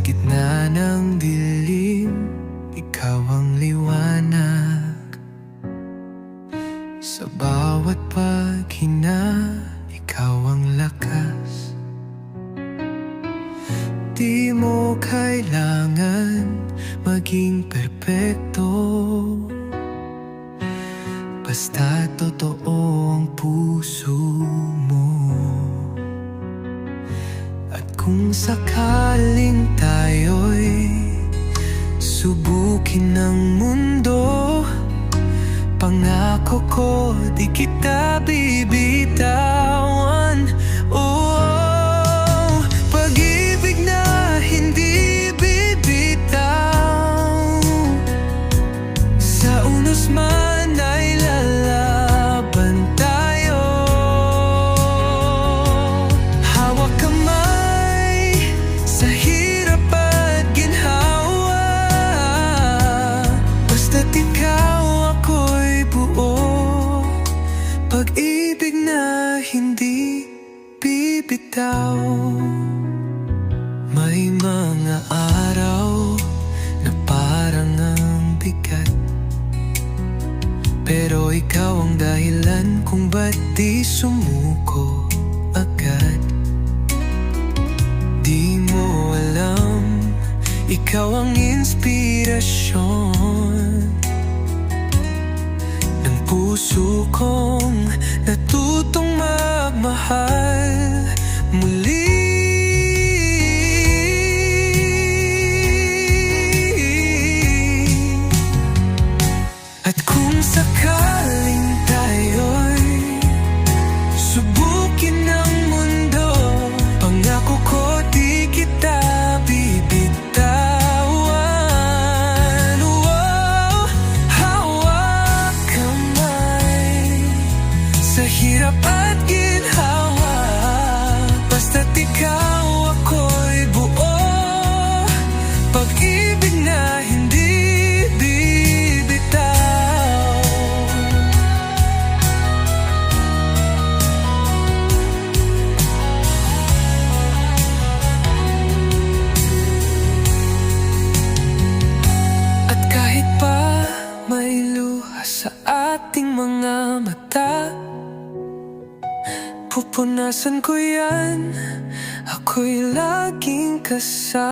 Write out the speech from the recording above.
gitna ng dilim, ikaw ang liwanag. Sa bawat paghina, ikaw ang lakas. Di mo kailangan maging perpekto, basta totoo ang puso mo. At kung sakaling tayo'y subukin ng mundo, pangako ko di kita bibitawan. Oh, pag-ibig na hindi bibitaw, sa unos man ay lalaban tayo. Hawak kamay sa hirap at ginhawa, basta't ikaw ako'y buo. Pag-ibig na hindi bibitaw. May mga araw na parang ang bigat, pero ikaw ang dahilan kung ba't di sumuko agad. Di mo alam, ikaw ang inspirasyon ng puso kong natutong magmahal muli. At kung sakaling tayo'y subukin ng mundo, pangako ko di kita bibitawan. Wow, hawak kamay sa hirap at ginhawa, basta't ikaw ako'y buo. Pag-ibig na hindi bibitaw. At kahit pa may luha sa ating mga mata, pupunasan ko yan, ako'y laging kasama.